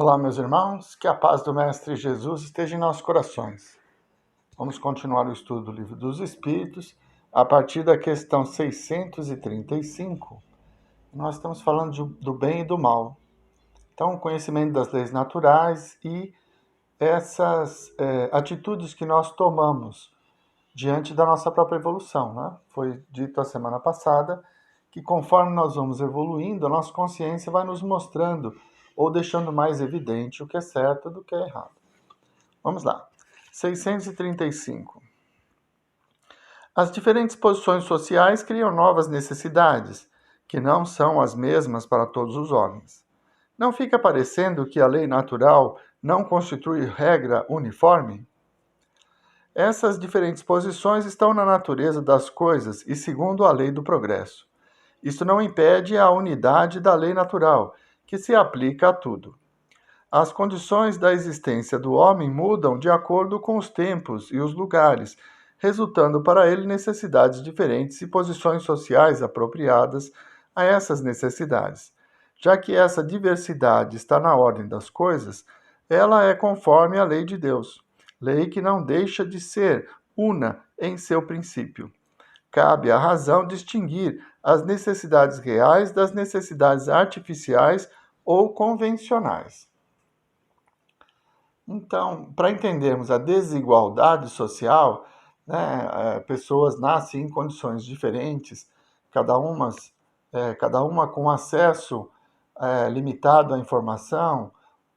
Olá, meus irmãos, que a paz do Mestre Jesus esteja em nossos corações. Vamos continuar o estudo do Livro dos Espíritos a partir da questão 635. Nós estamos falando do bem e do mal. Então, o conhecimento das leis naturais e essas atitudes que nós tomamos diante da nossa própria evolução, né? Foi dito a semana passada que conforme nós vamos evoluindo, a nossa consciência vai nos mostrando ou deixando mais evidente o que é certo do que é errado. Vamos lá. 635. As diferentes posições sociais criam novas necessidades, que não são as mesmas para todos os homens. Não fica parecendo que a lei natural não constitui regra uniforme? Essas diferentes posições estão na natureza das coisas e segundo a lei do progresso. Isso não impede a unidade da lei natural, que se aplica a tudo. As condições da existência do homem mudam de acordo com os tempos e os lugares, resultando para ele necessidades diferentes e posições sociais apropriadas a essas necessidades. Já que essa diversidade está na ordem das coisas, ela é conforme a lei de Deus, lei que não deixa de ser una em seu princípio. Cabe à razão distinguir as necessidades reais das necessidades artificiais ou convencionais. Então, para entendermos a desigualdade social, né, pessoas nascem em condições diferentes, cada uma com acesso limitado à informação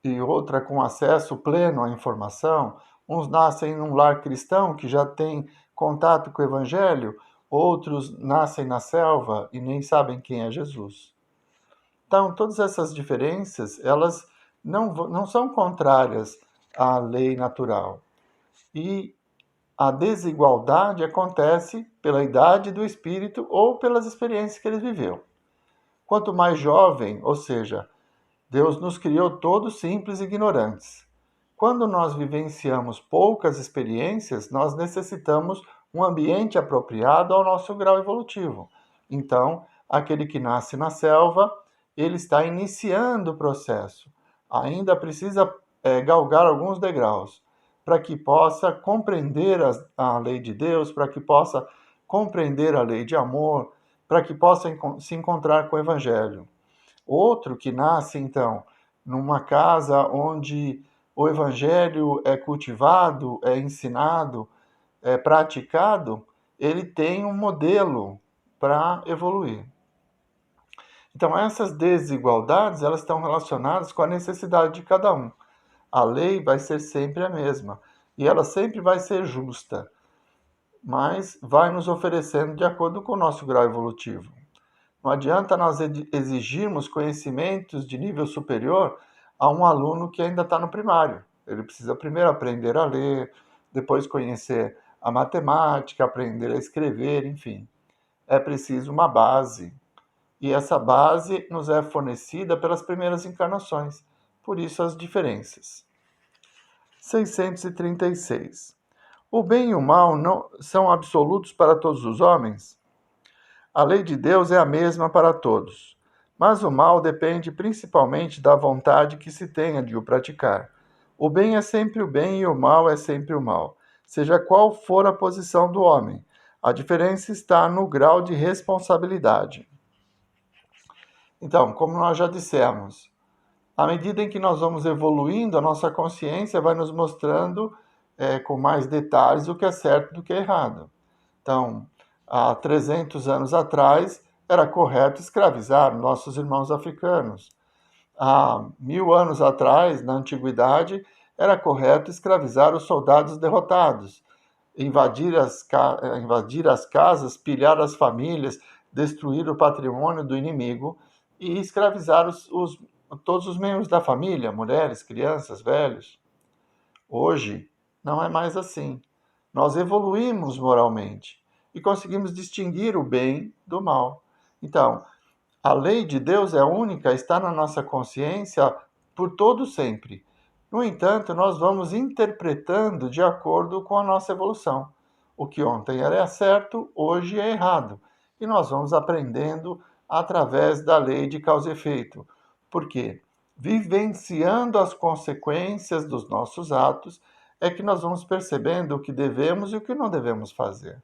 e outra com acesso pleno à informação. Uns nascem num lar cristão que já tem contato com o Evangelho, outros nascem na selva e nem sabem quem é Jesus. Então, todas essas diferenças, elas não são contrárias à lei natural. E a desigualdade acontece pela idade do espírito ou pelas experiências que ele viveu. Quanto mais jovem, ou seja, Deus nos criou todos simples e ignorantes. Quando nós vivenciamos poucas experiências, nós necessitamos um ambiente apropriado ao nosso grau evolutivo. Então, aquele que nasce na selva, ele está iniciando o processo. Ainda precisa galgar alguns degraus para que possa compreender a lei de Deus, para que possa compreender a lei de amor, para que possa se encontrar com o Evangelho. Outro que nasce, então, numa casa onde o evangelho é cultivado, é ensinado, é praticado, ele tem um modelo para evoluir. Então, essas desigualdades, elas estão relacionadas com a necessidade de cada um. A lei vai ser sempre a mesma e ela sempre vai ser justa, mas vai nos oferecendo de acordo com o nosso grau evolutivo. Não adianta nós exigirmos conhecimentos de nível superior a um aluno que ainda está no primário. Ele precisa primeiro aprender a ler, depois conhecer a matemática, aprender a escrever, enfim. É preciso uma base. E essa base nos é fornecida pelas primeiras encarnações. Por isso as diferenças. 636. O bem e o mal não são absolutos para todos os homens? A lei de Deus é a mesma para todos, mas o mal depende principalmente da vontade que se tenha de o praticar. O bem é sempre o bem e o mal é sempre o mal, seja qual for a posição do homem. A diferença está no grau de responsabilidade. Então, como nós já dissemos, à medida em que nós vamos evoluindo, a nossa consciência vai nos mostrando com mais detalhes o que é certo do que é errado. Então, há 300 anos atrás, era correto escravizar nossos irmãos africanos. Há 1000 anos atrás, na antiguidade, era correto escravizar os soldados derrotados, invadir as casas, pilhar as famílias, destruir o patrimônio do inimigo e escravizar todos os membros da família, mulheres, crianças, velhos. Hoje, não é mais assim. Nós evoluímos moralmente e conseguimos distinguir o bem do mal. Então, a lei de Deus é única, está na nossa consciência por todo sempre. No entanto, nós vamos interpretando de acordo com a nossa evolução. O que ontem era certo, hoje é errado. E nós vamos aprendendo através da lei de causa e efeito. Por quê? vivenciando as consequências dos nossos atos, é que nós vamos percebendo o que devemos e o que não devemos fazer.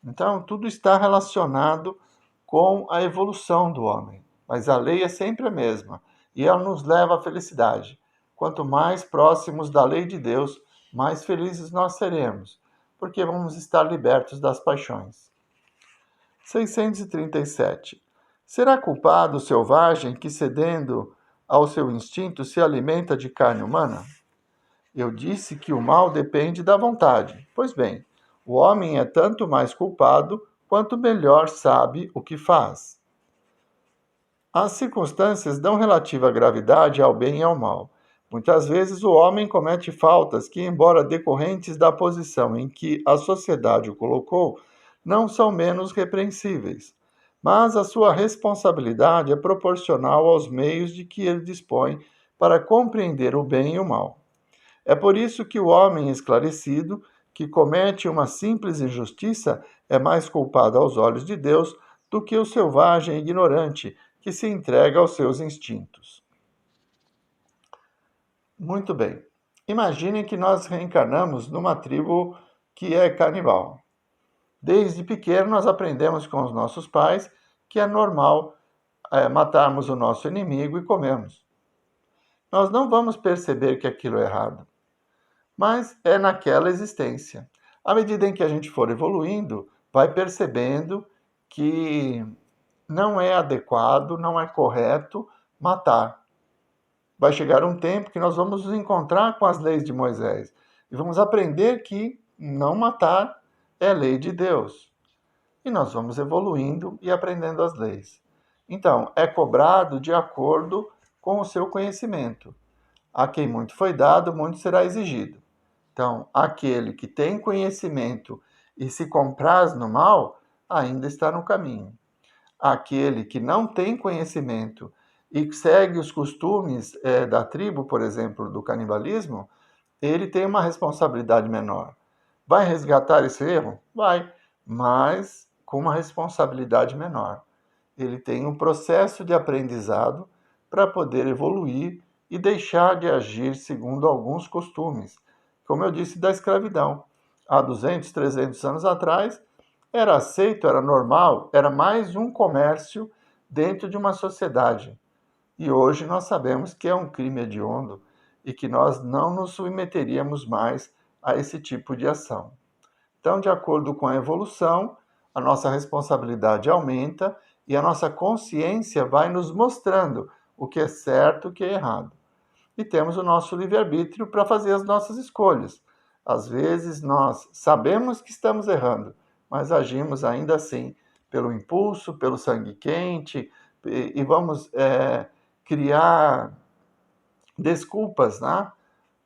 Então, tudo está relacionado com a evolução do homem. Mas a lei é sempre a mesma e ela nos leva à felicidade. Quanto mais próximos da lei de Deus, mais felizes nós seremos, porque vamos estar libertos das paixões. 637. Será culpado o selvagem que, cedendo ao seu instinto, se alimenta de carne humana? Eu disse que o mal depende da vontade. Pois bem, o homem é tanto mais culpado quanto melhor sabe o que faz. As circunstâncias dão relativa gravidade ao bem e ao mal. Muitas vezes o homem comete faltas que, embora decorrentes da posição em que a sociedade o colocou, não são menos repreensíveis. Mas a sua responsabilidade é proporcional aos meios de que ele dispõe para compreender o bem e o mal. É por isso que o homem esclarecido, que comete uma simples injustiça, é mais culpado aos olhos de Deus do que o selvagem ignorante, que se entrega aos seus instintos. Muito bem. Imaginem que nós reencarnamos numa tribo que é canibal. Desde pequeno nós aprendemos com os nossos pais que é normal matarmos o nosso inimigo e comermos. Nós não vamos perceber que aquilo é errado, mas é naquela existência. À medida em que a gente for evoluindo, vai percebendo que não é adequado, não é correto matar. Vai chegar um tempo que nós vamos nos encontrar com as leis de Moisés e vamos aprender que não matar é lei de Deus. E nós vamos evoluindo e aprendendo as leis. Então, é cobrado de acordo com o seu conhecimento. A quem muito foi dado, muito será exigido. Então, aquele que tem conhecimento e se compraz no mal, ainda está no caminho. Aquele que não tem conhecimento e segue os costumes da tribo, por exemplo, do canibalismo, ele tem uma responsabilidade menor. Vai resgatar esse erro? Vai, mas com uma responsabilidade menor. Ele tem um processo de aprendizado para poder evoluir e deixar de agir segundo alguns costumes. Como eu disse, da escravidão. Há 200, 300 anos atrás, era aceito, era normal, era mais um comércio dentro de uma sociedade. E hoje nós sabemos que é um crime hediondo e que nós não nos submeteríamos mais a esse tipo de ação. Então, de acordo com a evolução, a nossa responsabilidade aumenta e a nossa consciência vai nos mostrando o que é certo e o que é errado. E temos o nosso livre-arbítrio para fazer as nossas escolhas. Às vezes nós sabemos que estamos errando, mas agimos ainda assim pelo impulso, pelo sangue quente, e vamos criar desculpas, né?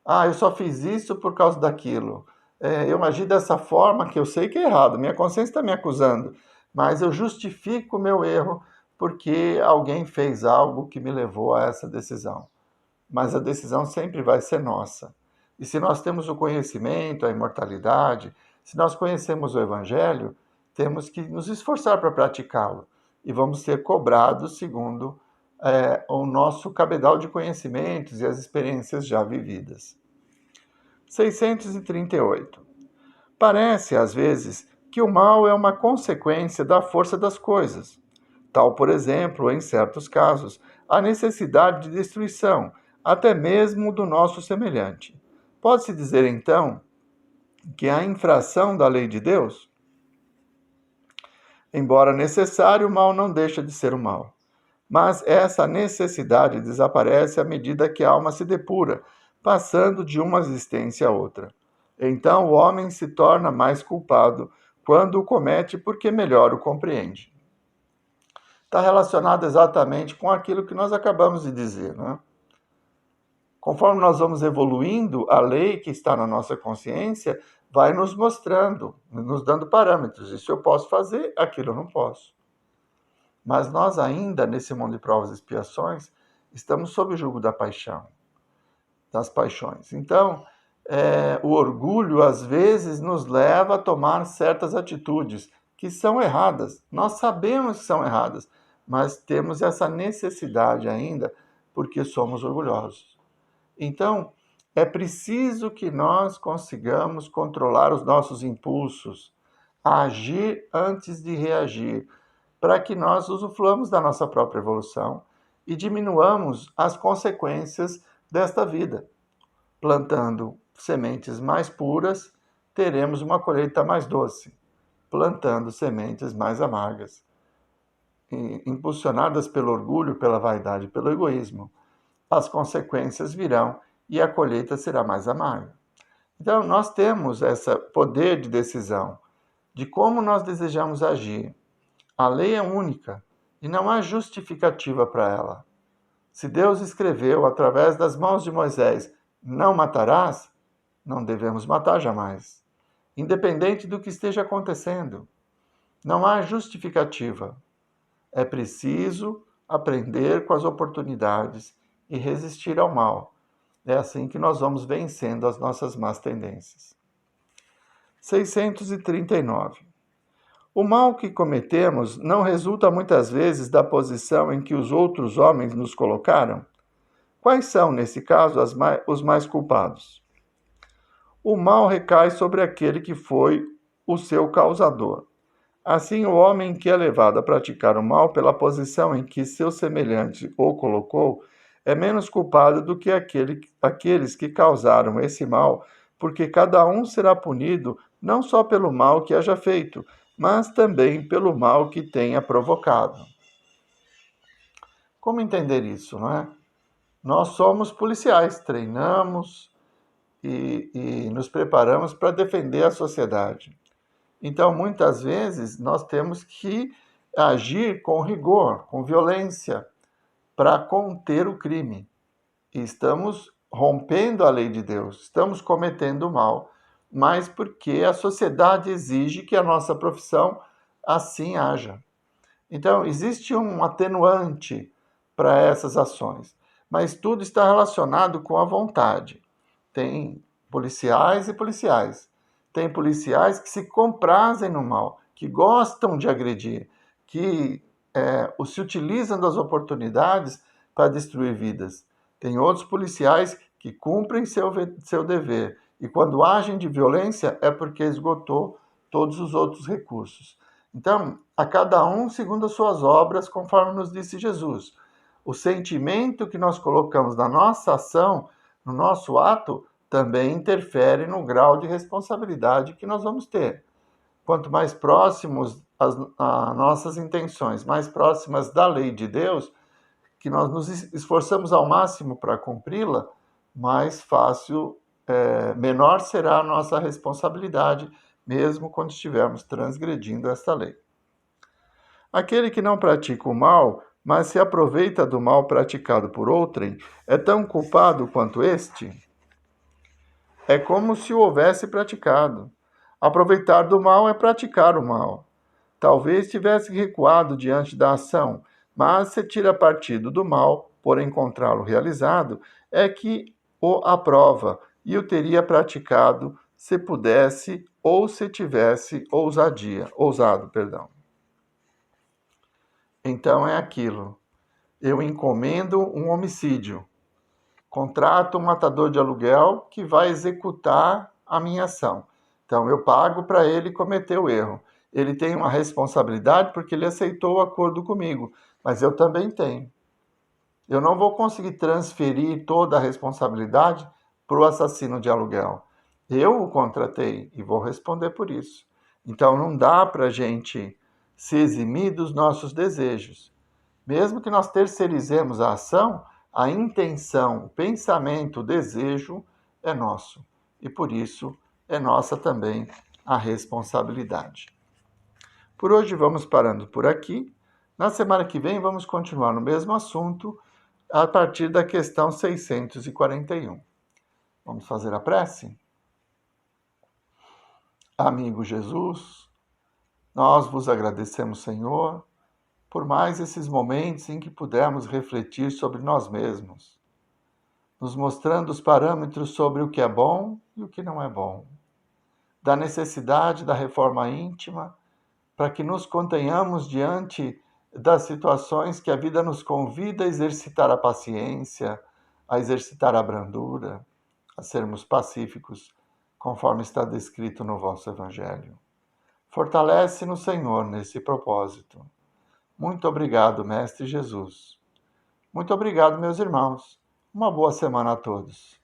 Ah, eu só fiz isso por causa daquilo. Eu agi dessa forma que eu sei que é errado, minha consciência está me acusando, mas eu justifico o meu erro porque alguém fez algo que me levou a essa decisão. Mas a decisão sempre vai ser nossa. E se nós temos o conhecimento, a imortalidade, se nós conhecemos o Evangelho, temos que nos esforçar para praticá-lo. E vamos ser cobrados segundo o nosso cabedal de conhecimentos e as experiências já vividas. 638. Parece, às vezes, que o mal é uma consequência da força das coisas. Tal, por exemplo, em certos casos, a necessidade de destruição, até mesmo do nosso semelhante. Pode-se dizer, então, que a infração da lei de Deus? Embora necessário, o mal não deixa de ser o mal. Mas essa necessidade desaparece à medida que a alma se depura, passando de uma existência a outra. Então o homem se torna mais culpado quando o comete porque melhor o compreende. Está relacionado exatamente com aquilo que nós acabamos de dizer, né? Conforme nós vamos evoluindo, a lei que está na nossa consciência vai nos mostrando, nos dando parâmetros. Isso eu posso fazer, aquilo eu não posso. Mas nós ainda, nesse mundo de provas e expiações, estamos sob o jugo da paixão, das paixões. Então, o orgulho, às vezes, nos leva a tomar certas atitudes que são erradas. Nós sabemos que são erradas, mas temos essa necessidade ainda porque somos orgulhosos. Então, é preciso que nós consigamos controlar os nossos impulsos, agir antes de reagir, para que nós usufruamos da nossa própria evolução e diminuamos as consequências desta vida. Plantando sementes mais puras, teremos uma colheita mais doce. Plantando sementes mais amargas, impulsionadas pelo orgulho, pela vaidade, pelo egoísmo, as consequências virão e a colheita será mais amarga. Então, nós temos esse poder de decisão de como nós desejamos agir. A lei é única e não há justificativa para ela. Se Deus escreveu através das mãos de Moisés, não matarás, não devemos matar jamais, independente do que esteja acontecendo. Não há justificativa. É preciso aprender com as oportunidades e resistir ao mal. É assim que nós vamos vencendo as nossas más tendências. 639. O mal que cometemos não resulta muitas vezes da posição em que os outros homens nos colocaram? Quais são, nesse caso, os mais culpados? O mal recai sobre aquele que foi o seu causador. Assim, o homem que é levado a praticar o mal pela posição em que seu semelhante o colocou é menos culpado do que aqueles que causaram esse mal, porque cada um será punido não só pelo mal que haja feito, mas também pelo mal que tenha provocado. Como entender isso, não é? Nós somos policiais, treinamos e nos preparamos para defender a sociedade. Então, muitas vezes, nós temos que agir com rigor, com violência, para conter o crime. E estamos rompendo a lei de Deus, estamos cometendo mal, mas porque a sociedade exige que a nossa profissão assim haja. Então, existe um atenuante para essas ações, mas tudo está relacionado com a vontade. Tem policiais e policiais. Tem policiais que se comprazem no mal, que gostam de agredir, que se utilizam das oportunidades para destruir vidas. Tem outros policiais que cumprem seu dever e quando agem de violência é porque esgotou todos os outros recursos. Então, a cada um segundo as suas obras, conforme nos disse Jesus. O sentimento que nós colocamos na nossa ação, no nosso ato, também interfere no grau de responsabilidade que nós vamos ter. Quanto mais próximos as nossas intenções, mais próximas da lei de Deus, que nós nos esforçamos ao máximo para cumpri-la, mais fácil, menor será a nossa responsabilidade, mesmo quando estivermos transgredindo esta lei. Aquele que não pratica o mal, mas se aproveita do mal praticado por outrem, é tão culpado quanto este? É como se o houvesse praticado. Aproveitar do mal é praticar o mal. Talvez tivesse recuado diante da ação, mas se tira partido do mal, por encontrá-lo realizado, é que o aprova e o teria praticado se pudesse ou se tivesse ousado. Então é aquilo. Eu encomendo um homicídio. Contrato um matador de aluguel que vai executar a minha ação. Então, eu pago para ele cometer o erro. Ele tem uma responsabilidade porque ele aceitou o acordo comigo, mas eu também tenho. Eu não vou conseguir transferir toda a responsabilidade para o assassino de aluguel. Eu o contratei e vou responder por isso. Então, não dá para a gente se eximir dos nossos desejos. Mesmo que nós terceirizemos a ação, a intenção, o pensamento, o desejo é nosso. E por isso é nossa também a responsabilidade. Por hoje vamos parando por aqui. Na semana que vem vamos continuar no mesmo assunto a partir da questão 641. Vamos fazer a prece? Amigo Jesus, nós vos agradecemos, Senhor, por mais esses momentos em que pudermos refletir sobre nós mesmos, nos mostrando os parâmetros sobre o que é bom e o que não é bom, da necessidade da reforma íntima, para que nos contenhamos diante das situações que a vida nos convida a exercitar a paciência, a exercitar a brandura, a sermos pacíficos, conforme está descrito no vosso Evangelho. Fortalece-nos, Senhor, nesse propósito. Muito obrigado, Mestre Jesus. Muito obrigado, meus irmãos. Uma boa semana a todos.